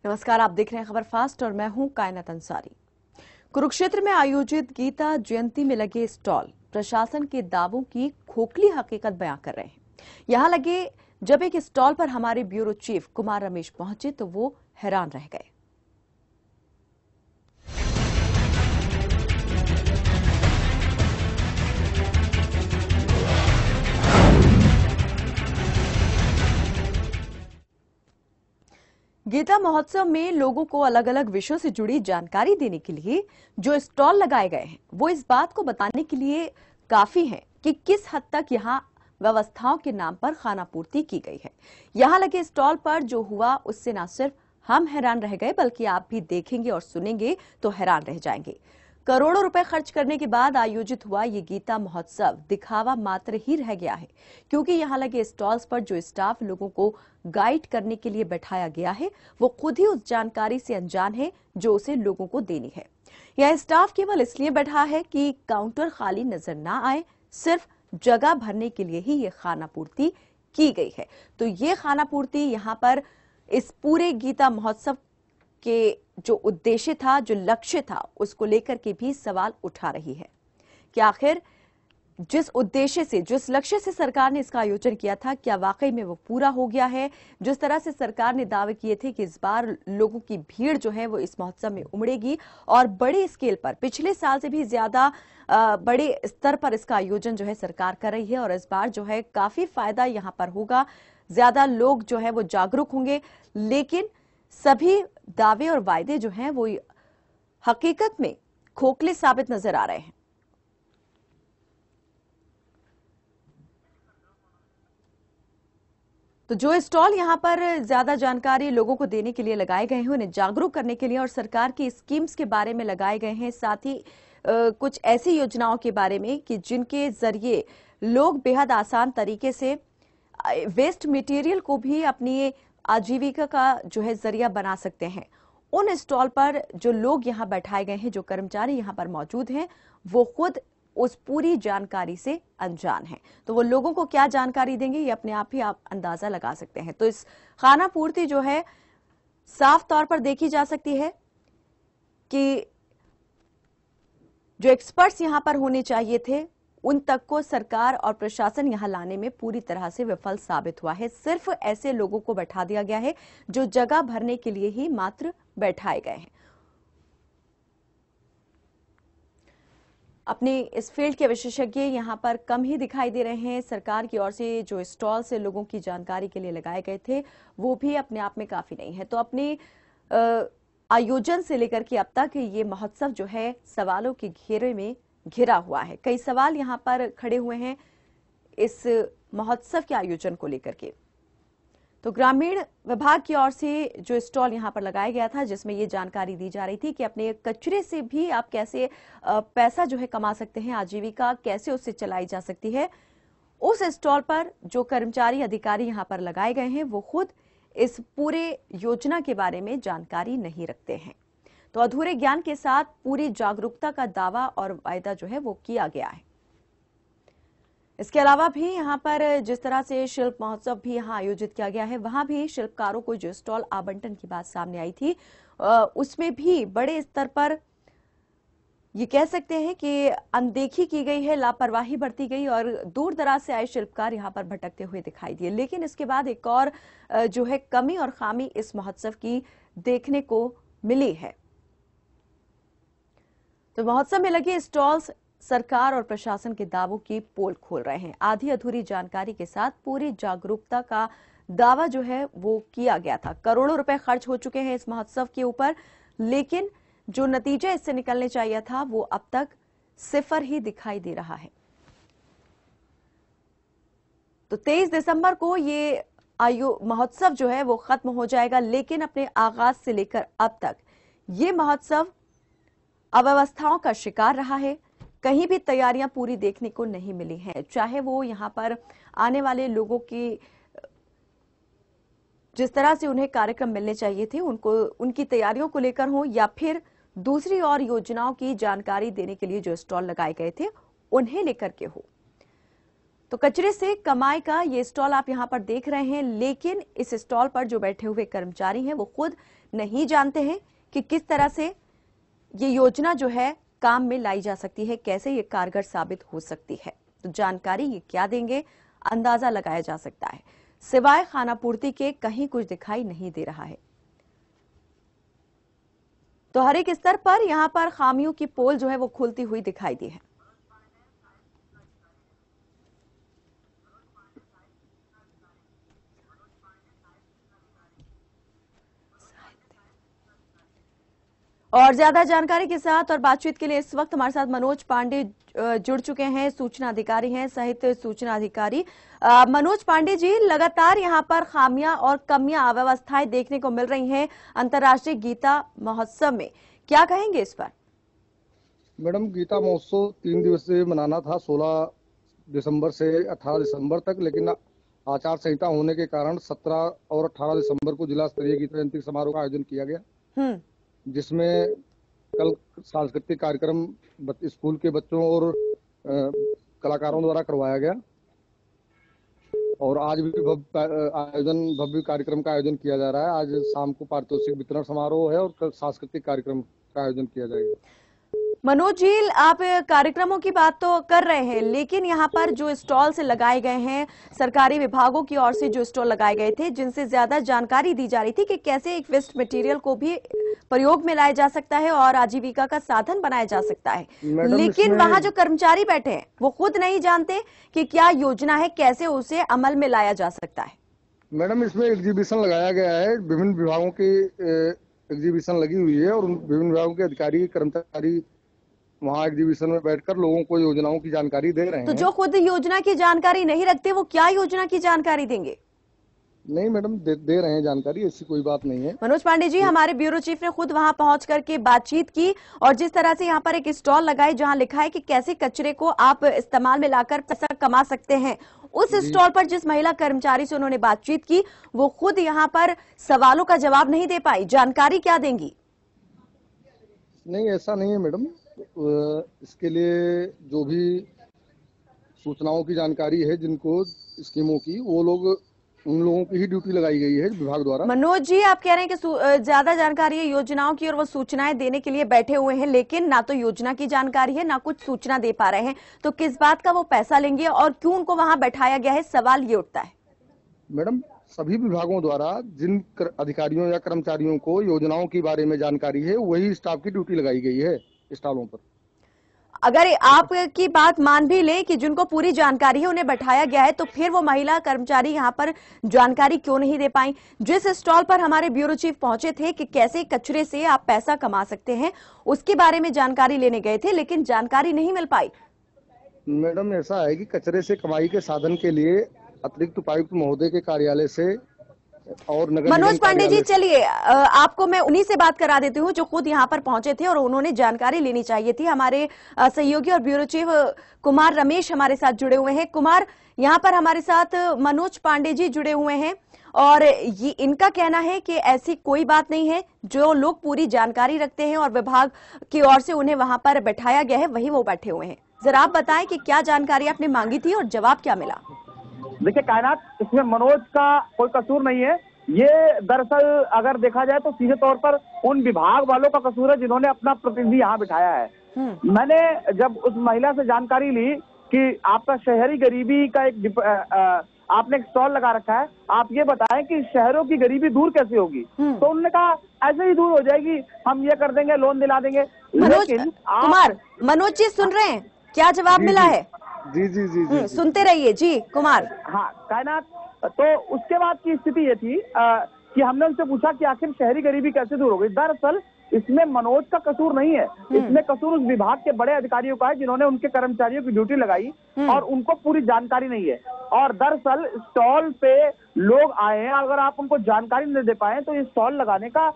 नमस्कार, आप देख रहे हैं खबर फास्ट और मैं हूं कायनात अंसारी। कुरुक्षेत्र में आयोजित गीता जयंती में लगे स्टॉल प्रशासन के दावों की खोखली हकीकत बयां कर रहे हैं। यहां लगे जब एक स्टॉल पर हमारे ब्यूरो चीफ कुमार रमेश पहुंचे तो वो हैरान रह गए। गीता महोत्सव में लोगों को अलग अलग विषयों से जुड़ी जानकारी देने के लिए जो स्टॉल लगाए गए हैं वो इस बात को बताने के लिए काफी हैं कि किस हद तक यहां व्यवस्थाओं के नाम पर खाना पूर्ति की गई है। यहां लगे स्टॉल पर जो हुआ उससे न सिर्फ हम हैरान रह गए बल्कि आप भी देखेंगे और सुनेंगे तो हैरान रह जाएंगे। करोड़ों रुपए खर्च करने के बाद आयोजित हुआ ये गीता महोत्सव दिखावा मात्र ही रह गया है, क्योंकि यहां लगे स्टॉल्स पर जो स्टाफ लोगों को गाइड करने के लिए बैठाया गया है वो खुद ही उस जानकारी से अनजान है जो उसे लोगों को देनी है। यह स्टाफ केवल इसलिए बैठा है कि काउंटर खाली नजर ना आए, सिर्फ जगह भरने के लिए ही ये खाना पूर्ति की गई है। तो ये खाना पूर्ति यहाँ पर इस पूरे गीता महोत्सव के जो उद्देश्य था, जो लक्ष्य था, उसको लेकर के भी सवाल उठा रही है कि आखिर जिस उद्देश्य से, जिस लक्ष्य से सरकार ने इसका आयोजन किया था, क्या वाकई में वो पूरा हो गया है। जिस तरह से सरकार ने दावे किए थे कि इस बार लोगों की भीड़ जो है वो इस महोत्सव में उमड़ेगी और बड़े स्केल पर, पिछले साल से भी ज्यादा बड़े स्तर पर इसका आयोजन जो है सरकार कर रही है और इस बार जो है काफी फायदा यहां पर होगा, ज्यादा लोग जो है वो जागरूक होंगे। लेकिन सभी दावे और वायदे जो हैं वो हकीकत में खोखले साबित नजर आ रहे हैं। तो जो स्टॉल यहां पर ज्यादा जानकारी लोगों को देने के लिए लगाए गए हैं, उन्हें जागरूक करने के लिए और सरकार की स्कीम्स के बारे में लगाए गए हैं, साथ ही कुछ ऐसी योजनाओं के बारे में कि जिनके जरिए लोग बेहद आसान तरीके से वेस्ट मटेरियल को भी अपनी आजीविका का जो है जरिया बना सकते हैं। उन स्टॉल पर जो लोग यहां बैठाए गए हैं, जो कर्मचारी यहां पर मौजूद हैं, वो खुद उस पूरी जानकारी से अनजान है। तो वो लोगों को क्या जानकारी देंगे ये अपने आप ही आप अंदाजा लगा सकते हैं। तो इस खाना पूर्ति जो है साफ तौर पर देखी जा सकती है कि जो एक्सपर्ट्स यहां पर होने चाहिए थे उन तक को सरकार और प्रशासन यहां लाने में पूरी तरह से विफल साबित हुआ है। सिर्फ ऐसे लोगों को बैठा दिया गया है जो जगह भरने के लिए ही मात्र बैठाए गए हैं। अपने इस फील्ड के विशेषज्ञ यहां पर कम ही दिखाई दे रहे हैं। सरकार की ओर से जो स्टॉल से लोगों की जानकारी के लिए लगाए गए थे वो भी अपने आप में काफी नहीं है। तो अपने आयोजन से लेकर के अब तक ये महोत्सव जो है सवालों के घेरे में घिरा हुआ है। कई सवाल यहां पर खड़े हुए हैं इस महोत्सव के आयोजन को लेकर के। तो ग्रामीण विभाग की ओर से जो स्टॉल यहां पर लगाया गया था, जिसमें ये जानकारी दी जा रही थी कि अपने कचरे से भी आप कैसे पैसा जो है कमा सकते हैं, आजीविका कैसे उससे चलाई जा सकती है, उस स्टॉल पर जो कर्मचारी अधिकारी यहां पर लगाए गए हैं वो खुद इस पूरे योजना के बारे में जानकारी नहीं रखते हैं। तो अधूरे ज्ञान के साथ पूरी जागरूकता का दावा और वायदा जो है वो किया गया है। इसके अलावा भी यहां पर जिस तरह से शिल्प महोत्सव भी यहां आयोजित किया गया है, वहां भी शिल्पकारों को जो स्टॉल आवंटन की बात सामने आई थी उसमें भी बड़े स्तर पर ये कह सकते हैं कि अनदेखी की गई है, लापरवाही बरती गई और दूर दराज से आए शिल्पकार यहां पर भटकते हुए दिखाई दिए। लेकिन इसके बाद एक और जो है कमी और खामी इस महोत्सव की देखने को मिली है। तो महोत्सव में लगे स्टॉल्स सरकार और प्रशासन के दावों की पोल खोल रहे हैं। आधी अधूरी जानकारी के साथ पूरी जागरूकता का दावा जो है वो किया गया था। करोड़ों रुपए खर्च हो चुके हैं इस महोत्सव के ऊपर, लेकिन जो नतीजा इससे निकलने चाहिए था वो अब तक सिफर ही दिखाई दे रहा है। तो 23 दिसंबर को ये महोत्सव जो है वो खत्म हो जाएगा, लेकिन अपने आगाज से लेकर अब तक ये महोत्सव अव्यवस्थाओं का शिकार रहा है। कहीं भी तैयारियां पूरी देखने को नहीं मिली हैं, चाहे वो यहां पर आने वाले लोगों की जिस तरह से उन्हें कार्यक्रम मिलने चाहिए थे उनको उनकी तैयारियों को लेकर हो या फिर दूसरी और योजनाओं की जानकारी देने के लिए जो स्टॉल लगाए गए थे उन्हें लेकर के हो। तो कचरे से कमाई का ये स्टॉल आप यहाँ पर देख रहे हैं, लेकिन इस स्टॉल पर जो बैठे हुए कर्मचारी हैं वो खुद नहीं जानते हैं कि किस तरह से ये योजना जो है काम में लाई जा सकती है, कैसे ये कारगर साबित हो सकती है। तो जानकारी ये क्या देंगे, अंदाजा लगाया जा सकता है। सिवाय खानापूर्ति के कहीं कुछ दिखाई नहीं दे रहा है। तो हर एक स्तर पर यहां पर खामियों की पोल जो है वो खुलती हुई दिखाई दी है। और ज्यादा जानकारी के साथ और बातचीत के लिए इस वक्त हमारे साथ मनोज पांडे जुड़ चुके हैं, सूचना अधिकारी हैं, सहित सूचना अधिकारी। मनोज पांडे जी, लगातार यहां पर खामियां और कमियां, अव्यवस्थाएं देखने को मिल रही हैं अंतर्राष्ट्रीय गीता महोत्सव में, क्या कहेंगे इस पर? मैडम, गीता महोत्सव 3 दिवसीय मनाना था, 16 दिसंबर से 18 दिसंबर तक, लेकिन आचार संहिता होने के कारण 17 और 18 दिसंबर को जिला स्तरीय गीता जयंती समारोह का आयोजन किया गया, जिसमें कल सांस्कृतिक कार्यक्रम स्कूल के बच्चों और कलाकारों द्वारा करवाया गया और आज भी भव्य कार्यक्रम का आयोजन किया जा रहा है। आज शाम को पारितोषिक वितरण समारोह है और कल सांस्कृतिक कार्यक्रम का आयोजन किया जाएगा। मनोज जी, आप कार्यक्रमों की बात तो कर रहे हैं, लेकिन यहाँ पर जो स्टॉल से लगाए गए हैं, सरकारी विभागों की ओर से जो स्टॉल लगाए गए थे, जिनसे ज्यादा जानकारी दी जा रही थी कि कैसे एक वेस्ट मटेरियल को भी प्रयोग में लाया जा सकता है और आजीविका का साधन बनाया जा सकता है, लेकिन वहाँ जो कर्मचारी बैठे हैं वो खुद नहीं जानते कि क्या योजना है, कैसे उसे अमल में लाया जा सकता है। मैडम, इसमें एग्जीबिशन लगाया गया है, विभिन्न विभागों की एग्जीबिशन लगी हुई है और विभिन्न विभागों के अधिकारी कर्मचारी वहाँ एग्जीबिशन में बैठकर लोगों को योजनाओं की जानकारी दे रहे हैं। तो जो खुद योजना की जानकारी नहीं रखते वो क्या योजना की जानकारी देंगे? नहीं मैडम, दे रहे हैं जानकारी, ऐसी कोई बात नहीं है। मनोज पांडे जी, हमारे ब्यूरो चीफ ने खुद वहां पहुंच करके बातचीत की और जिस तरह से यहाँ पर एक स्टॉल लगाई जहां लिखा है कि कैसे कचरे को आप इस्तेमाल में लाकर पैसा कमा सकते हैं, उस स्टॉल पर जिस महिला कर्मचारी से उन्होंने बातचीत की वो खुद यहाँ पर सवालों का जवाब नहीं दे पाई। जानकारी क्या देंगी? नहीं, ऐसा नहीं है मैडम, इसके लिए जो भी सूचनाओं की जानकारी है, जिनको स्कीमों की, वो लोग, उन लोगों की ही ड्यूटी लगाई गई है विभाग द्वारा। मनोज जी, आप कह रहे हैं कि ज्यादा जानकारी है योजनाओं की और वो सूचनाएं देने के लिए बैठे हुए हैं, लेकिन ना तो योजना की जानकारी है ना कुछ सूचना दे पा रहे हैं, तो किस बात का वो पैसा लेंगे और क्यों उनको वहां बैठाया गया है, सवाल ये उठता है। मैडम, सभी विभागों द्वारा जिन अधिकारियों या कर्मचारियों को योजनाओं के बारे में जानकारी है, वही स्टाफ की ड्यूटी लगाई गई है स्टॉलों पर। अगर आपकी बात मान भी ले कि जिनको पूरी जानकारी है उन्हें बैठाया गया है, तो फिर वो महिला कर्मचारी यहाँ पर जानकारी क्यों नहीं दे पाई? जिस स्टॉल पर हमारे ब्यूरो चीफ पहुंचे थे कि कैसे कचरे से आप पैसा कमा सकते हैं, उसके बारे में जानकारी लेने गए थे, लेकिन जानकारी नहीं मिल पाई। मैडम, ऐसा है कि कचरे से कमाई के साधन के लिए अतिरिक्त उपायुक्त महोदय के कार्यालय से और नगर मनोज पांडे जी, चलिए आपको मैं उन्हीं से बात करा देती हूँ जो खुद यहाँ पर पहुंचे थे और उन्होंने जानकारी लेनी चाहिए थी। हमारे सहयोगी और ब्यूरो चीफ कुमार रमेश हमारे साथ जुड़े हुए हैं। कुमार, यहाँ पर हमारे साथ मनोज पांडे जी जुड़े हुए हैं और ये इनका कहना है कि ऐसी कोई बात नहीं है, जो लोग पूरी जानकारी रखते हैं और विभाग की ओर से उन्हें वहां पर बैठाया गया है वही वो बैठे हुए हैं। जरा आप बताएं कि क्या जानकारी आपने मांगी थी और जवाब क्या मिला? देखिए कायनात, इसमें मनोज का कोई कसूर नहीं है। ये दरअसल अगर देखा जाए तो सीधे तौर पर उन विभाग वालों का कसूर है जिन्होंने अपना प्रतिनिधि यहाँ बिठाया है। मैंने जब उस महिला से जानकारी ली कि आपका शहरी गरीबी का एक आपने एक स्टॉल लगा रखा है, आप ये बताएं कि शहरों की गरीबी दूर कैसे होगी, तो उन्होंने कहा ऐसे ही दूर हो जाएगी, हम ये कर देंगे, लोन दिला देंगे। लेकिन कुमार, मनोज जी सुन रहे हैं, क्या जवाब मिला है? जी जी जी जी सुनते रहिए जी कुमार। हाँ कायनात, तो उसके बाद की स्थिति ये थी कि हमने उनसे पूछा कि आखिर शहरी गरीबी कैसे दूर होगी। दरअसल इसमें मनोज का कसूर नहीं है, इसमें कसूर उस विभाग के बड़े अधिकारियों का है जिन्होंने उनके कर्मचारियों की ड्यूटी लगाई और उनको पूरी जानकारी नहीं है। और दरअसल स्टॉल पे लोग आए हैं, अगर आप उनको जानकारी नहीं दे पाए तो ये स्टॉल लगाने का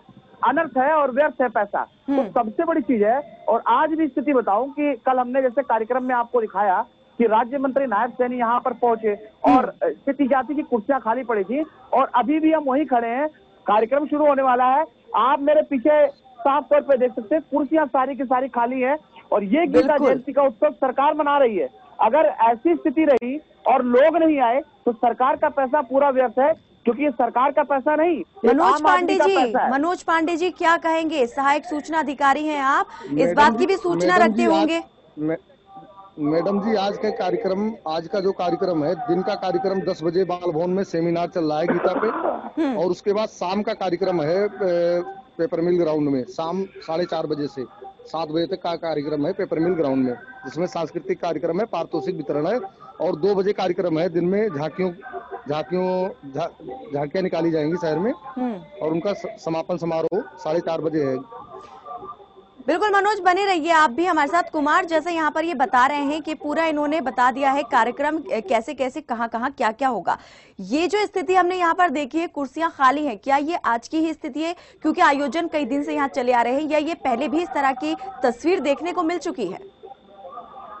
अनर्थ है और व्यर्थ है पैसा, तो सबसे बड़ी चीज है। और आज भी स्थिति बताऊं कि कल हमने जैसे कार्यक्रम में आपको दिखाया कि राज्य मंत्री नायब सैनी यहाँ पर पहुंचे और स्थिति क्या थी कि कुर्सियां खाली पड़ी थी और अभी भी हम वहीं खड़े हैं, कार्यक्रम शुरू होने वाला है। आप मेरे पीछे साफ तौर पे देख सकते हैं, कुर्सियां सारी की सारी खाली है और ये गीता जयंती का उत्सव सरकार मना रही है अगर ऐसी स्थिति रही और लोग नहीं आए तो सरकार का पैसा पूरा व्यर्थ है, क्योंकि ये सरकार का पैसा नहीं, मनोज पांडे जी क्या कहेंगे? सहायक सूचना अधिकारी हैं आप, इस बात की भी सूचना रखते होंगे। मैडम जी, आज का जो कार्यक्रम है, दिन का कार्यक्रम 10 बजे बाल भवन में सेमिनार चल रहा है गीता पे, और उसके बाद शाम का कार्यक्रम है पेपर मिल ग्राउंड में, शाम 4:30 बजे से 7 बजे तक का कार्यक्रम है पेपर मिल ग्राउंड में, जिसमें सांस्कृतिक कार्यक्रम है, पारितोषिक वितरण है, और 2 बजे कार्यक्रम है दिन में झांकियां निकाली जाएंगी शहर में, और उनका समापन समारोह 4:30 बजे है। बिल्कुल मनोज, बने रहिए आप भी हमारे साथ। कुमार, जैसे यहाँ पर ये बता रहे हैं कि पूरा इन्होंने बता दिया है कार्यक्रम कैसे कैसे कहाँ कहाँ क्या क्या होगा। ये जो स्थिति हमने यहाँ पर देखी है, कुर्सियां खाली हैं, क्या ये आज की ही स्थिति है क्योंकि आयोजन कई दिन से यहाँ चले आ रहे हैं, या ये पहले भी इस तरह की तस्वीर देखने को मिल चुकी है?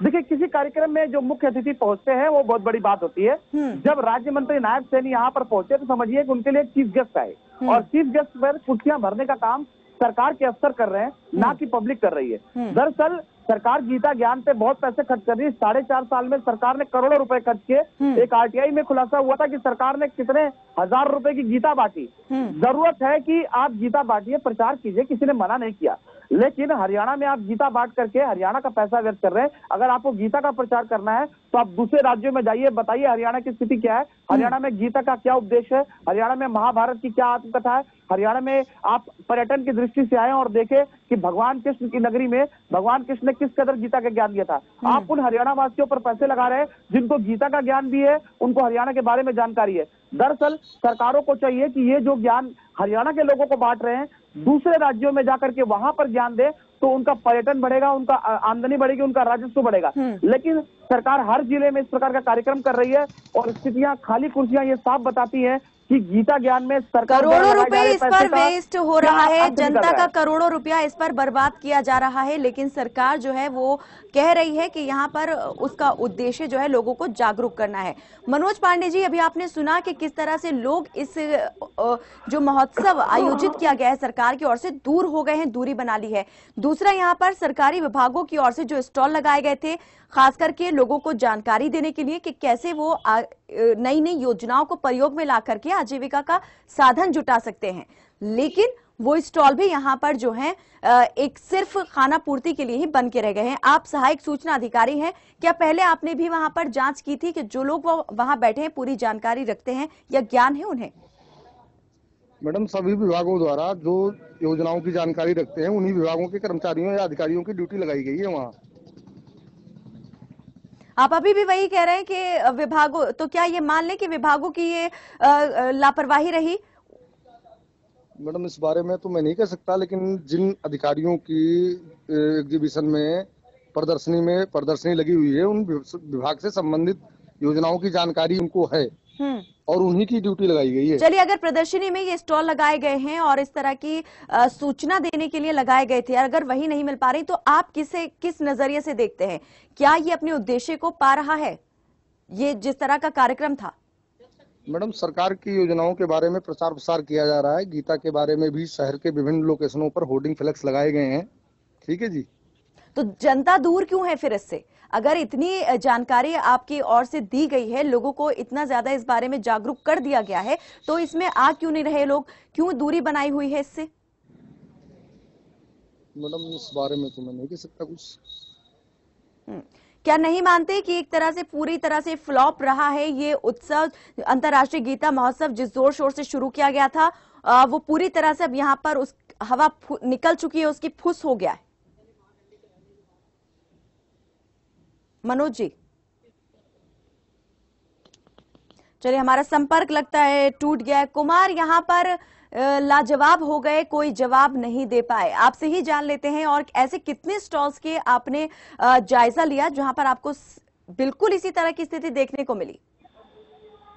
देखिए, किसी कार्यक्रम में जो मुख्य अतिथि पहुंचते हैं वो बहुत बड़ी बात होती है। जब राज्य मंत्री नायब सैनी यहाँ पर पहुंचे तो समझिए कि उनके लिए चीफ गेस्ट आए, और चीफ गेस्ट पर कुर्सियां भरने का काम सरकार के अफसर कर रहे हैं, ना कि पब्लिक कर रही है। दरअसल सरकार गीता ज्ञान पे बहुत पैसे खर्च कर रही है। 4.5 साल में सरकार ने करोड़ों रुपए खर्च किए। एक आरटीआई में खुलासा हुआ था कि सरकार ने कितने हजार रुपए की गीता बांटी। जरूरत है कि आप गीता बांटिए, प्रचार कीजिए, किसी ने मना नहीं किया, लेकिन हरियाणा में आप गीता बांट करके हरियाणा का पैसा व्यर्थ कर रहे हैं। अगर आपको गीता का प्रचार करना है तो आप दूसरे राज्यों में जाइए, बताइए हरियाणा की स्थिति क्या है, हरियाणा में गीता का क्या उपदेश है, हरियाणा में महाभारत की क्या आत्मकथा है, हरियाणा में आप पर्यटन की दृष्टि से आए और देखें कि भगवान कृष्ण की नगरी में भगवान कृष्ण ने किस कदर गीता का ज्ञान दिया था। आप उन हरियाणा वासियों पर पैसे लगा रहे हैं जिनको गीता का ज्ञान भी है, उनको हरियाणा के बारे में जानकारी है। दरअसल सरकारों को चाहिए कि ये जो ज्ञान हरियाणा के लोगों को बांट रहे हैं, दूसरे राज्यों में जाकर के वहां पर ज्ञान दे, तो उनका पर्यटन बढ़ेगा, उनका आमदनी बढ़ेगी, उनका राजस्व बढ़ेगा। लेकिन सरकार हर जिले में इस प्रकार का कार्यक्रम कर रही है, और स्थितियां, खाली कुर्सियां ये साफ बताती हैं कि गीता ज्ञान में सरकार करोड़ों रुपए इस पर वेस्ट हो रहा है, जनता का करोड़ों रुपया इस पर बर्बाद किया जा रहा है, लेकिन सरकार जो है वो कह रही है कि यहाँ पर उसका उद्देश्य जो है लोगों को जागरूक करना है। मनोज पांडे जी, अभी आपने सुना कि किस तरह से लोग इस जो महोत्सव आयोजित किया गया है सरकार की ओर से दूर हो गए हैं, दूरी बना ली है। दूसरा, यहाँ पर सरकारी विभागों की ओर से जो स्टॉल लगाए गए थे, खास करके लोगों को जानकारी देने के लिए कि कैसे वो नई नई योजनाओं को प्रयोग में ला करके आजीविका का साधन जुटा सकते हैं, लेकिन वो स्टॉल भी यहाँ पर जो है एक सिर्फ खाना पूर्ति के लिए ही बन के रह गए हैं। आप सहायक सूचना अधिकारी हैं, क्या पहले आपने भी वहां पर जांच की थी कि जो लोग वो वहां बैठे हैं पूरी जानकारी रखते हैं या ज्ञान है उन्हें? मैडम, सभी विभागों द्वारा जो योजनाओं की जानकारी रखते हैं उन्हीं विभागों के कर्मचारियों या अधिकारियों की ड्यूटी लगाई गई है वहाँ। आप अभी भी वही कह रहे हैं कि विभागों, तो क्या ये मान लें कि विभागों की ये लापरवाही रही? मैडम, इस बारे में तो मैं नहीं कह सकता, लेकिन जिन अधिकारियों की एग्जीबिशन में प्रदर्शनी लगी हुई है, उन विभाग से संबंधित योजनाओं की जानकारी उनको है और उन्हीं की ड्यूटी लगाई गई है। चलिए, अगर प्रदर्शनी में ये स्टॉल लगाए गए हैं और इस तरह की सूचना देने के लिए लगाए गए थे, अगर वही नहीं मिल पा रही, तो आप किस नजरिए से देखते हैं? क्या ये अपने उद्देश्य को पा रहा है, ये जिस तरह का कार्यक्रम था? मैडम, सरकार की योजनाओं के बारे में प्रचार प्रसार किया जा रहा है। गीता के बारे में भी शहर के विभिन्न लोकेशनों पर होर्डिंग फ्लेक्स लगाए गए हैं। ठीक है जी। तो जनता दूर क्यों है फिर इससे? अगर इतनी जानकारी आपकी ओर से दी गई है, लोगों को इतना ज्यादा इस बारे में जागरूक कर दिया गया है, तो इसमें आ क्यों नहीं रहे लोग? क्यों दूरी बनाई हुई है इससे? मैडम, इस बारे में तो मैं नहीं कह सकता कुछ। क्या नहीं मानते कि एक तरह से पूरी तरह से फ्लॉप रहा है ये उत्सव? अंतर्राष्ट्रीय गीता महोत्सव जिस जोर शोर से शुरू किया गया था, वो पूरी तरह से अब यहाँ पर उस हवा निकल चुकी है, उसकी फुस हो गया है। मनोज जी, चलिए, हमारा संपर्क लगता है टूट गया है। कुमार यहाँ पर लाजवाब हो गए, कोई जवाब नहीं दे पाए। आपसे ही जान लेते हैं, और ऐसे कितने स्टॉल्स के आपने जायजा लिया जहां पर आपको बिल्कुल इसी तरह की स्थिति देखने को मिली?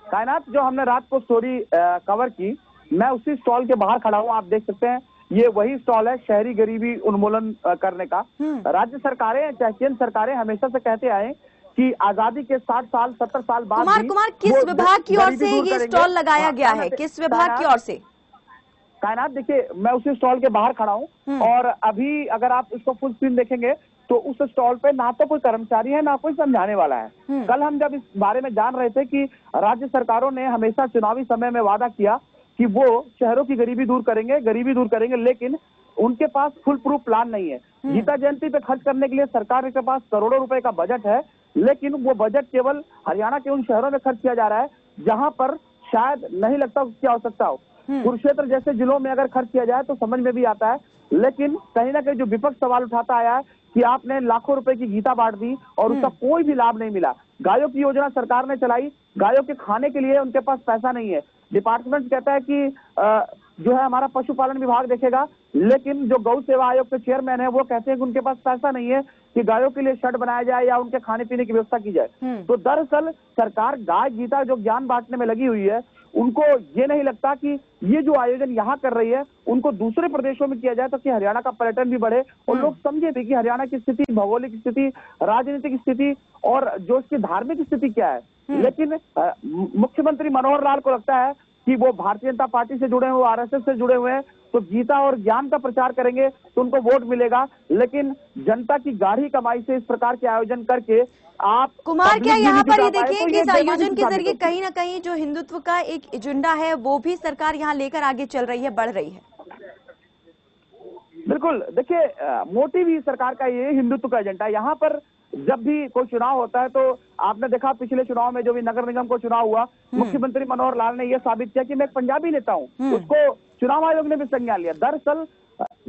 कायनात, जो हमने रात को स्टोरी कवर की, मैं उसी स्टॉल के बाहर खड़ा हूं। आप देख सकते हैं, ये वही स्टॉल है शहरी गरीबी उन्मूलन करने का। राज्य सरकारें, चाहे केंद्र सरकारें, हमेशा से कहते आए कि आजादी के 60 साल 70 साल बाद कुमार, किस विभाग की ओर से ये स्टॉल लगाया गया है? किस विभाग की ओर से? कायनात, देखिए, मैं उसी स्टॉल के बाहर खड़ा हूं, और अभी अगर आप इसको फुल स्क्रीन देखेंगे तो उस स्टॉल पे ना तो कोई कर्मचारी है ना कोई समझाने वाला है। कल हम जब इस बारे में जान रहे थे कि राज्य सरकारों ने हमेशा चुनावी समय में वादा किया कि वो शहरों की गरीबी दूर करेंगे, लेकिन उनके पास फुल प्रूफ प्लान नहीं है। गीता जयंती पे खर्च करने के लिए सरकार के पास करोड़ों रुपए का बजट है, लेकिन वो बजट केवल हरियाणा के उन शहरों में खर्च किया जा रहा है जहां पर शायद नहीं लगता उसकी आवश्यकता हो। कुरुक्षेत्र जैसे जिलों में अगर खर्च किया जाए तो समझ में भी आता है, लेकिन कहीं ना कहीं जो विपक्ष सवाल उठाता आया है कि आपने लाखों रुपए की गीता बांट दी और उसका कोई भी लाभ नहीं मिला। गायों की योजना सरकार ने चलाई, गायों के खाने के लिए उनके पास पैसा नहीं है। डिपार्टमेंट कहता है कि जो है हमारा पशुपालन विभाग देखेगा, लेकिन जो गौ सेवा आयोग के चेयरमैन है वो कहते हैं कि उनके पास पैसा नहीं है कि गायों के लिए शेड बनाया जाए या उनके खाने पीने की व्यवस्था की जाए। तो दरअसल सरकार गाय गीता जो ज्ञान बांटने में लगी हुई है, उनको ये नहीं लगता कि ये जो आयोजन यहाँ कर रही है उनको दूसरे प्रदेशों में किया जाए ताकि हरियाणा का पर्यटन भी बढ़े और लोग समझे भी कि हरियाणा की स्थिति, भौगोलिक स्थिति, राजनीतिक स्थिति और जो इसकी धार्मिक स्थिति क्या है। लेकिन मुख्यमंत्री मनोहर लाल को लगता है कि वो भारतीय जनता पार्टी से जुड़े हुए, आरएसएस से जुड़े हुए हैं, तो गीता और ज्ञान का प्रचार करेंगे तो उनको वोट मिलेगा। लेकिन जनता की गाढ़ी कमाई से इस प्रकार के आयोजन करके आप कुमार, क्या यहाँ पर ये देखिए तो कि इस आयोजन के जरिए कहीं ना कहीं जो हिंदुत्व का एक एजेंडा है वो भी सरकार यहाँ लेकर आगे चल रही है, बढ़ रही है। बिल्कुल, देखिए मोटिव ही सरकार का ये हिंदुत्व का एजेंडा। यहाँ पर जब भी कोई चुनाव होता है तो आपने देखा पिछले चुनाव में जो भी नगर निगम को चुनाव हुआ, मुख्यमंत्री मनोहर लाल ने यह साबित किया कि मैं एक पंजाबी नेता हूँ, उसको चुनाव आयोग ने भी संज्ञान लिया। दरअसल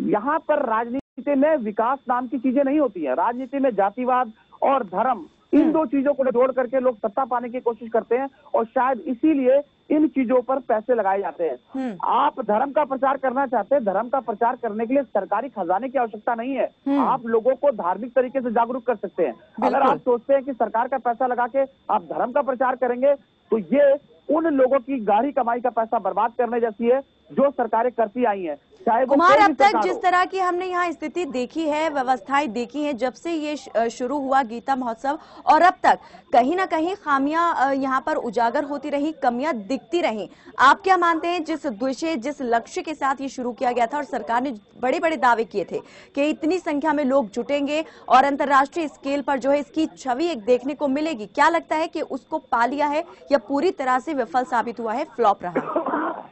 यहाँ पर राजनीति में विकास नाम की चीजें नहीं होती है। राजनीति में जातिवाद और धर्म, इन दो चीजों को जोड़ करके लोग सत्ता पाने की कोशिश करते हैं और शायद इसीलिए इन चीजों पर पैसे लगाए जाते हैं। आप धर्म का प्रचार करना चाहते हैं, धर्म का प्रचार करने के लिए सरकारी खजाने की आवश्यकता नहीं है। आप लोगों को धार्मिक तरीके से जागरूक कर सकते हैं। अगर आप सोचते हैं कि सरकार का पैसा लगा के आप धर्म का प्रचार करेंगे तो ये उन लोगों की गाढ़ी कमाई का पैसा बर्बाद करने जैसी है जो सरकारें करती आई हैं। चाहे वो कुमार, अब तक जिस तरह की हमने यहाँ स्थिति देखी है, व्यवस्थाएं देखी हैं, जब से ये शुरू हुआ गीता महोत्सव और अब तक कहीं ना कहीं खामियां यहाँ पर उजागर होती रही, कमियां दिखती रही। आप क्या मानते हैं, जिस उद्देश्य, जिस लक्ष्य के साथ ये शुरू किया गया था और सरकार ने बड़े बड़े दावे किए थे कि इतनी संख्या में लोग जुटेंगे और अंतर्राष्ट्रीय स्केल पर जो है इसकी छवि एक देखने को मिलेगी, क्या लगता है कि उसको पा लिया है या पूरी तरह से विफल साबित हुआ है, फ्लॉप रहा?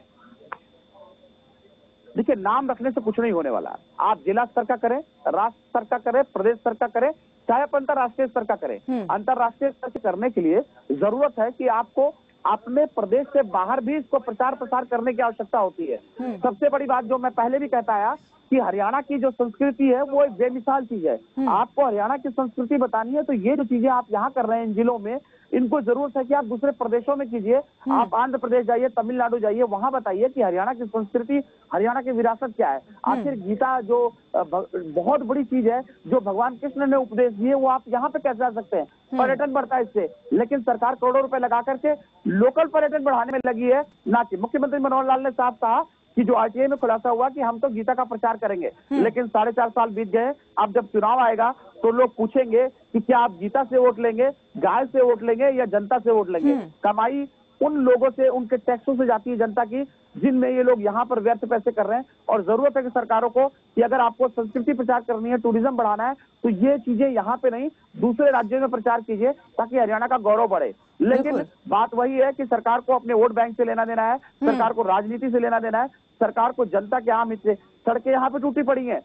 देखिए, नाम रखने से कुछ नहीं होने वाला। आप जिला स्तर का करें, राष्ट्र स्तर का करें, प्रदेश स्तर का करें, चाहे आप अंतर्राष्ट्रीय स्तर का करें। अंतर्राष्ट्रीय स्तर से करने के लिए जरूरत है कि आपको अपने प्रदेश से बाहर भी इसको प्रचार प्रसार करने की आवश्यकता होती है। सबसे बड़ी बात जो मैं पहले भी कहता आया कि हरियाणा की जो संस्कृति है वो एक बेमिसाल चीज है। आपको हरियाणा की संस्कृति बतानी है तो ये जो चीजें आप यहाँ कर रहे हैं इन जिलों में, इनको जरूरत है कि आप दूसरे प्रदेशों में कीजिए। आप आंध्र प्रदेश जाइए, तमिलनाडु जाइए, वहां बताइए कि हरियाणा की संस्कृति, हरियाणा की विरासत क्या है। आखिर गीता जो बहुत बड़ी चीज है जो भगवान कृष्ण ने उपदेश दिए, वो आप यहाँ पे कैसे ला सकते हैं? पर्यटन बढ़ता है इससे, लेकिन सरकार करोड़ों रुपए लगा करके लोकल पर्यटन बढ़ाने में लगी है ना कि मुख्यमंत्री मनोहर लाल ने साफ कहा कि जो आरटीआई में खुलासा हुआ कि हम तो गीता का प्रचार करेंगे, लेकिन 4.5 साल बीत गए। अब जब चुनाव आएगा तो लोग पूछेंगे कि क्या आप गीता से वोट लेंगे, गाय से वोट लेंगे या जनता से वोट लेंगे? कमाई उन लोगों से, उनके टैक्सों से जाती है जनता की, जिनमें ये लोग यहाँ पर व्यर्थ पैसे कर रहे हैं। और जरूरत है कि सरकारों को कि अगर आपको संस्कृति प्रचार करनी है, टूरिज्म बढ़ाना है, तो ये चीजें यहाँ पे नहीं दूसरे राज्यों में प्रचार कीजिए ताकि हरियाणा का गौरव बढ़े। लेकिन बात वही है कि सरकार को अपने वोट बैंक से लेना देना है, सरकार को राजनीति से लेना देना है, सरकार को जनता के आम हित से। सड़कें यहाँ पे टूटी पड़ी हैं,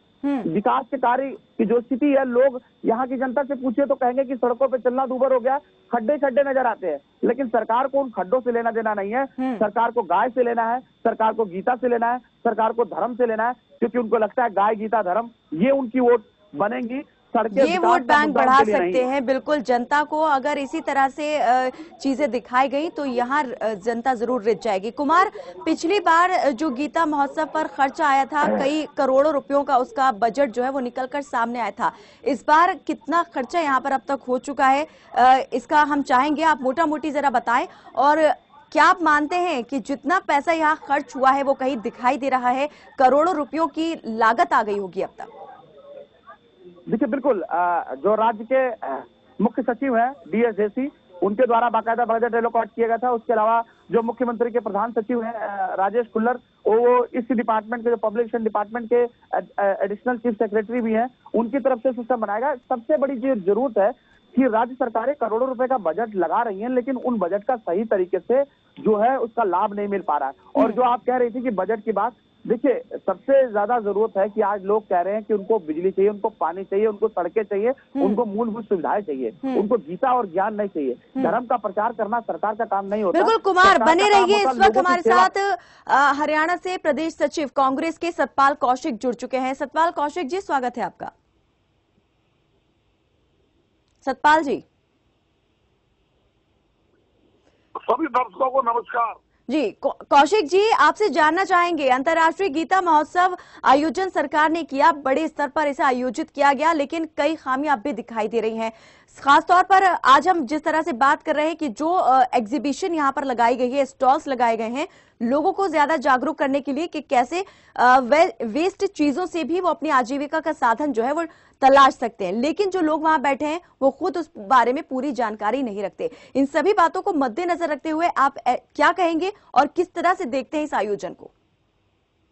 विकास के कार्य की जो स्थिति है, लोग यहाँ की जनता से पूछिए तो कहेंगे कि सड़कों पे चलना दूभर हो गया, खड्डे खड्डे नजर आते हैं। लेकिन सरकार को उन खड्डों से लेना देना नहीं है, सरकार को गाय से लेना है, सरकार को गीता से लेना है, सरकार को धर्म से लेना है, क्योंकि उनको लगता है गाय, गीता, धर्म ये उनकी वोट बनेंगी। ये वोट बैंक बढ़ा सकते हैं। बिल्कुल, जनता को अगर इसी तरह से चीजें दिखाई गई तो यहाँ जनता जरूर रिझ जाएगी। कुमार, पिछली बार जो गीता महोत्सव पर खर्चा आया था, कई करोड़ों रुपयों का उसका बजट जो है वो निकलकर सामने आया था। इस बार कितना खर्चा यहाँ पर अब तक हो चुका है, इसका हम चाहेंगे आप मोटा मोटी जरा बताएं। और क्या आप मानते हैं कि जितना पैसा यहाँ खर्च हुआ है वो कहीं दिखाई दे रहा है, करोड़ों रुपयों की लागत आ गई होगी अब तक? देखिए, बिल्कुल जो राज्य के मुख्य सचिव हैं डीएस जोशी, उनके द्वारा बाकायदा बजट एलोकेट किया गया था। उसके अलावा जो मुख्यमंत्री के प्रधान सचिव हैं राजेश खुल्लर, वो इस डिपार्टमेंट के, जो पब्लिक डिपार्टमेंट के एडिशनल चीफ सेक्रेटरी भी हैं, उनकी तरफ से सिस्टम बनाएगा। सबसे बड़ी जो जरूरत है कि राज्य सरकारें करोड़ों रुपए का बजट लगा रही हैं, लेकिन उन बजट का सही तरीके से जो है उसका लाभ नहीं मिल पा रहा है। और जो आप कह रही थी कि बजट की बात, देखिए सबसे ज्यादा जरूरत है कि आज लोग कह रहे हैं कि उनको बिजली चाहिए, उनको पानी चाहिए, उनको सड़कें चाहिए, उनको मूलभूत सुविधाएं चाहिए, उनको गीता और ज्ञान नहीं चाहिए। धर्म का प्रचार करना सरकार का काम नहीं होता। बिल्कुल कुमार, बने रहिए। इस वक्त हमारे साथ हरियाणा से प्रदेश सचिव कांग्रेस के सतपाल कौशिक जुड़ चुके हैं। सतपाल कौशिक जी, स्वागत है आपका। सतपाल जी। सभी दर्शकों को नमस्कार जी। कौशिक जी, आपसे जानना चाहेंगे, अंतर्राष्ट्रीय गीता महोत्सव आयोजन सरकार ने किया, बड़े स्तर पर इसे आयोजित किया गया, लेकिन कई खामियां अब भी दिखाई दे रही हैं। खासतौर पर आज हम जिस तरह से बात कर रहे हैं कि जो एग्जीबिशन यहाँ पर लगाई गई है, स्टॉल्स लगाए गए हैं, लोगों को ज्यादा जागरूक करने के लिए कि कैसे वेस्ट चीजों से भी वो अपनी आजीविका का साधन जो है वो तलाश सकते हैं, लेकिन जो लोग वहां बैठे हैं वो खुद उस बारे में पूरी जानकारी नहीं रखते। इन सभी बातों को मद्देनजर रखते हुए आप क्या कहेंगे और किस तरह से देखते हैं इस आयोजन को?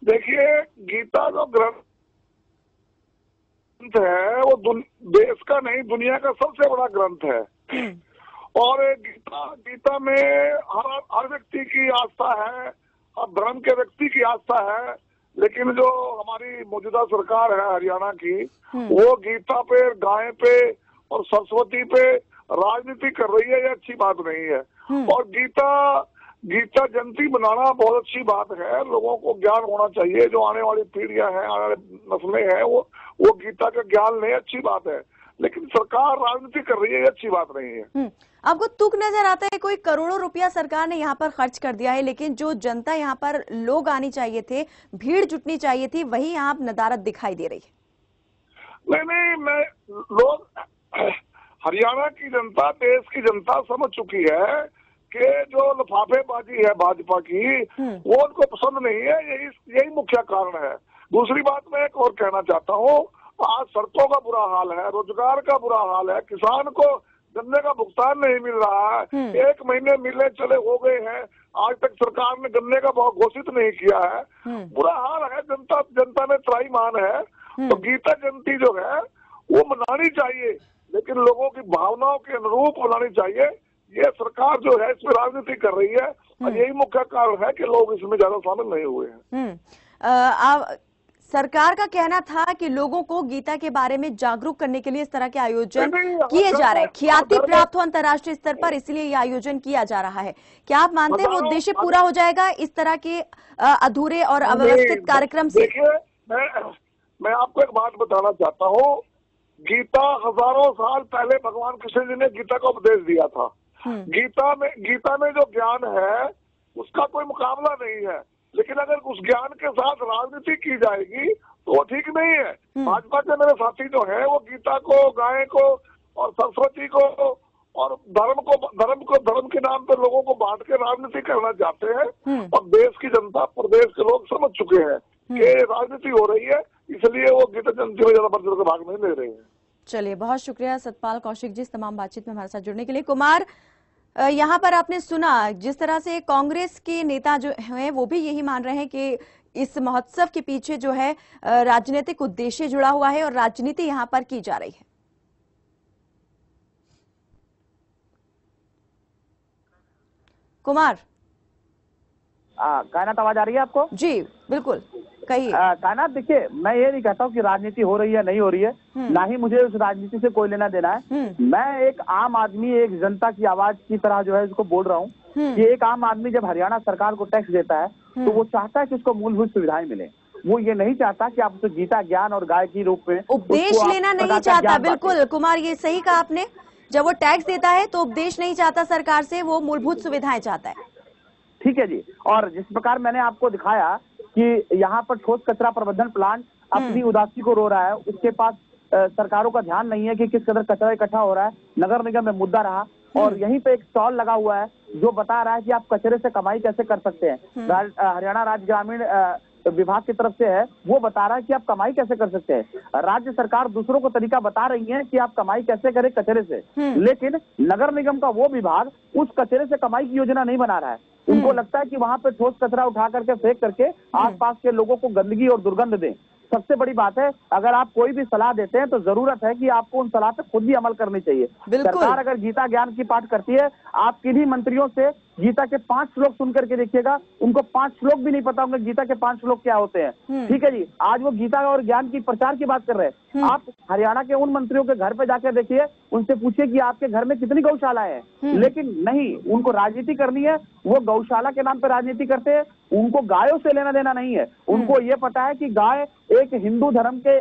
देखिए, गीता जो ग्रंथ है वो देश का नहीं, दुनिया का सबसे बड़ा ग्रंथ है। और गीता में हर व्यक्ति की आस्था है, हर धर्म के व्यक्ति की आस्था है, लेकिन जो हमारी मौजूदा सरकार है हरियाणा की, वो गीता पे, गाय पे और सरस्वती पे राजनीति कर रही है। ये अच्छी बात नहीं है। और गीता जयंती बनाना बहुत अच्छी बात है। लोगों को ज्ञान होना चाहिए, जो आने वाली पीढ़ियां हैं, आने वाली नस्लें हैं, वो गीता का ज्ञान ले, अच्छी बात है। लेकिन सरकार राजनीति कर रही है, ये अच्छी बात नहीं है। आपको तुक नजर आता है कोई करोड़ों रुपया सरकार ने यहाँ पर खर्च कर दिया है, लेकिन जो जनता यहाँ पर लोग आनी चाहिए थे, भीड़ जुटनी चाहिए थी, वही यहाँ नदारत दिखाई दे रही है? नहीं, लोग, हरियाणा की जनता, देश की जनता समझ चुकी है कि जो लफाफेबाजी है भाजपा की, वो उनको पसंद नहीं है। यही मुख्य कारण है। दूसरी बात मैं एक और कहना चाहता हूँ, आज सड़कों का बुरा हाल है, रोजगार का बुरा हाल है, किसान को गन्ने का भुगतान नहीं मिल रहा है। 1 महीने मिलने चले हो गए हैं, आज तक सरकार ने गन्ने का भाव घोषित नहीं किया है। बुरा हाल है, जनता में त्राहीमाम है। तो गीता जयंती जो है वो मनानी चाहिए, लेकिन लोगों की भावनाओं के अनुरूप मनानी चाहिए। ये सरकार जो है इसमें राजनीति कर रही है, और यही मुख्य कारण है कि लोग इसमें ज्यादा शामिल नहीं हुए हैं। सरकार का कहना था कि लोगों को गीता के बारे में जागरूक करने के लिए इस तरह के आयोजन किए जा रहे हैं, ख्याति प्राप्त हो अंतर्राष्ट्रीय स्तर पर, इसलिए ये आयोजन किया जा रहा है। क्या आप मानते हैं वो उद्देश्य पूरा हो जाएगा इस तरह के अधूरे और अव्यवस्थित कार्यक्रम से? देखिए, मैं आपको एक बात बताना चाहता हूँ। गीता हजारों साल पहले भगवान कृष्ण जी ने गीता का उपदेश दिया था। गीता में जो ज्ञान है उसका कोई मुकाबला नहीं है, लेकिन अगर उस ज्ञान के साथ राजनीति की जाएगी तो वो ठीक नहीं है। भाजपा के मेरे साथी जो है वो गीता को, गाय को और सरस्वती को और धर्म के नाम पर लोगों को बांट के राजनीति करना चाहते हैं। और देश की जनता, प्रदेश के लोग समझ चुके हैं कि राजनीति हो रही है, इसलिए वो गीता जयंती में ज्यादा बढ़ चढ़ के भाग नहीं ले रहे हैं। चलिए, बहुत शुक्रिया सतपाल कौशिक जी इस तमाम बातचीत में हमारे साथ जुड़ने के लिए। कुमार, यहाँ पर आपने सुना जिस तरह से कांग्रेस के नेता जो हैं वो भी यही मान रहे हैं कि इस महोत्सव के पीछे जो है राजनीतिक उद्देश्य जुड़ा हुआ है और राजनीति यहाँ पर की जा रही है। कुमार, कायनात आवाज आ रही है आपको? जी बिल्कुल, कहिए। कायनात, देखिए, मैं ये नहीं कहता हूँ कि राजनीति हो रही है नहीं हो रही है, ना ही मुझे उस राजनीति से कोई लेना देना है। मैं एक आम आदमी, एक जनता की आवाज की तरह जो है उसको बोल रहा हूँ कि एक आम आदमी जब हरियाणा सरकार को टैक्स देता है तो वो चाहता है कि उसको मूलभूत सुविधाएं मिले। वो ये नहीं चाहता कि आप उसे गीता, ज्ञान और गाय के रूप में उपदेश लेना नहीं चाहता। बिल्कुल कुमार, ये सही कहा आपने। जब वो टैक्स देता है तो उपदेश नहीं चाहता सरकार से, वो मूलभूत सुविधाएं चाहता है। ठीक है जी। और जिस प्रकार मैंने आपको दिखाया कि यहाँ पर ठोस कचरा प्रबंधन प्लांट अपनी उदासी को रो रहा है, उसके पास सरकारों का ध्यान नहीं है कि किस कदर कचरा इकट्ठा हो रहा है। नगर निगम में मुद्दा रहा, और यहीं पे एक स्टॉल लगा हुआ है जो बता रहा है कि आप कचरे से कमाई कैसे कर सकते हैं। हरियाणा राज्य ग्रामीण विभाग की तरफ से है वो बता रहा है कि आप कमाई कैसे कर सकते हैं। राज्य सरकार दूसरों को तरीका बता रही है कि आप कमाई कैसे करें कचरे से, लेकिन नगर निगम का वो विभाग उस कचरे से कमाई की योजना नहीं बना रहा है। उनको लगता है कि वहां पे ठोस कचरा उठा करके फेंक करके आसपास के लोगों को गंदगी और दुर्गंध दें। सबसे बड़ी बात है, अगर आप कोई भी सलाह देते हैं तो जरूरत है कि आपको उन सलाह पे खुद भी अमल करनी चाहिए। सरकार अगर गीता ज्ञान की पाठ करती है, आप किन्हीं मंत्रियों से गीता के 5 श्लोक सुन करके देखिएगा, उनको 5 श्लोक भी नहीं पता होंगे गीता के 5 श्लोक क्या होते हैं। ठीक है जी, आज वो गीता और ज्ञान की प्रचार की बात कर रहे हैं। आप हरियाणा के उन मंत्रियों के घर पे जाकर देखिए, उनसे पूछिए कि आपके घर में कितनी गौशालाएं हैं। लेकिन नहीं, उनको राजनीति करनी है, वो गौशाला के नाम पे राजनीति करते हैं। उनको गायों से लेना देना नहीं है। उनको ये पता है कि गाय एक हिंदू धर्म के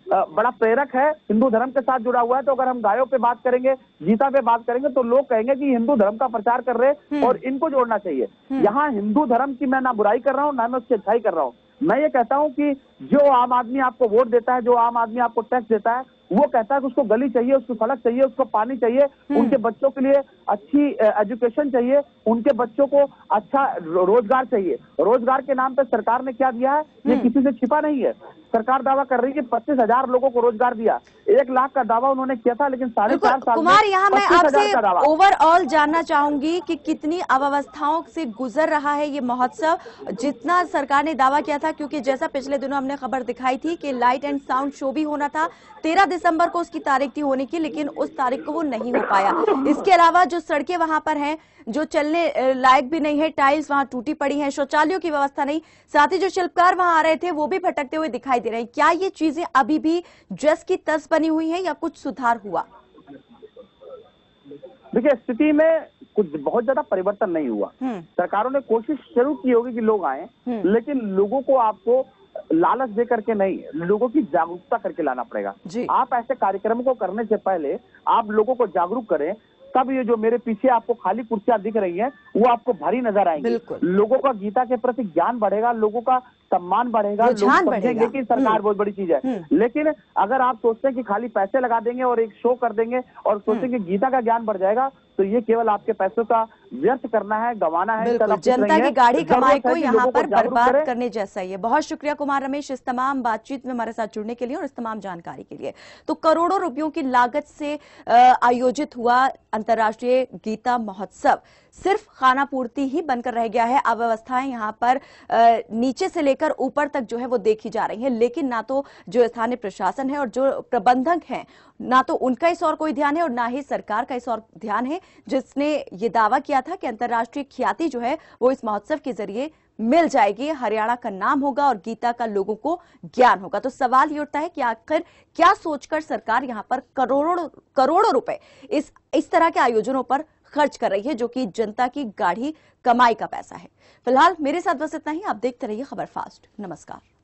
बड़ा प्रेरक है, हिंदू धर्म के साथ जुड़ा हुआ है। तो अगर हम गायों पे बात करेंगे, गीता पे बात करेंगे, तो लोग कहेंगे कि हिंदू धर्म का प्रचार कर रहे हैं और इनको जोड़ना चाहिए। यहाँ हिंदू धर्म की मैं ना बुराई कर रहा हूँ, ना मैं उसकी अच्छाई कर रहा हूँ। मैं ये कहता हूँ कि जो आम आदमी आपको वोट देता है, जो आम आदमी आपको टैक्स देता है, वो कहता है कि उसको गली चाहिए, उसको सड़क चाहिए, उसको पानी चाहिए, उनके बच्चों के लिए अच्छी एजुकेशन चाहिए, उनके बच्चों को अच्छा रोजगार चाहिए। रोजगार के नाम पे सरकार ने क्या दिया है, ये किसी से छिपा नहीं है। सरकार दावा कर रही है कि 25,000 लोगों को रोजगार दिया। 1 लाख का दावा उन्होंने किया था, लेकिन 4.5 साल कुमार, यहाँ मैं आपसे ओवरऑल ओवरऑल जानना चाहूंगी कि कितनी अव्यवस्थाओं से गुजर रहा है ये महोत्सव, जितना सरकार ने दावा किया था। क्योंकि जैसा पिछले दिनों हमने खबर दिखाई थी कि लाइट एंड साउंड शो भी होना था, 13 दिसंबर को उसकी तारीख थी होने की, लेकिन उस तारीख को वो नहीं हो पाया। इसके अलावा जो सड़कें वहां पर हैं, जो चलने लायक भी नहीं है, टाइल्स वहां टूटी पड़ी हैं, शौचालयों की व्यवस्था नहीं, साथ ही जो शिल्पकार वहां आ रहे थे वो भी भटकते हुए दिखाई दे रहे हैं। क्या ये चीजें अभी भी ड्रेस की तर्ज बनी हुई हैं या कुछ सुधार हुआ? देखिए, स्थिति में कुछ बहुत ज्यादा परिवर्तन नहीं हुआ। सरकारों ने कोशिश शुरू की होगी कि लोग आए, लेकिन लोगों को आपको लालच दे करके नहीं, लोगों की जागरूकता करके लाना पड़ेगा। आप ऐसे कार्यक्रम को करने से पहले आप लोगों को जागरूक करें, तब ये जो मेरे पीछे आपको खाली कुर्सियां दिख रही हैं वो आपको भारी नजर आएंगी। लोगों का गीता के प्रति ज्ञान बढ़ेगा, लोगों का सम्मान बढ़ेगा, लोग समझेंगे कि सरकार बहुत बड़ी चीज है। लेकिन अगर आप सोचते हैं कि खाली पैसे लगा देंगे और एक शो कर देंगे और सोचेंगे गीता का ज्ञान बढ़ जाएगा, तो ये केवल आपके पैसों का व्यर्थ करना है, गंवाना है। जनता की गाढ़ी कमाई को यहाँ पर बर्बाद करने जैसा ही है। बहुत शुक्रिया कुमार रमेश, इस तमाम बातचीत में हमारे साथ जुड़ने के लिए और इस तमाम जानकारी के लिए। तो करोड़ों रुपयों की लागत से आयोजित हुआ अंतर्राष्ट्रीय गीता महोत्सव सिर्फ खाना पूर्ति ही बनकर रह गया है। अव्यवस्थाएं यहाँ पर नीचे से लेकर ऊपर तक जो है वो देखी जा रही है, लेकिन ना तो जो स्थानीय प्रशासन है और जो प्रबंधक हैं, ना तो उनका इस और कोई ध्यान है और ना ही सरकार का इस और ध्यान है, जिसने ये दावा किया था कि अंतर्राष्ट्रीय ख्याति जो है वो इस महोत्सव के जरिए मिल जाएगी, हरियाणा का नाम होगा और गीता का लोगों को ज्ञान होगा। तो सवाल ये उठता है कि आखिर क्या सोचकर सरकार यहां पर करोड़ों रुपए इस तरह के आयोजनों पर खर्च कर रही है, जो कि जनता की गाढ़ी कमाई का पैसा है। फिलहाल मेरे साथ बस इतना ही। आप देखते रहिए खबर फास्ट। नमस्कार।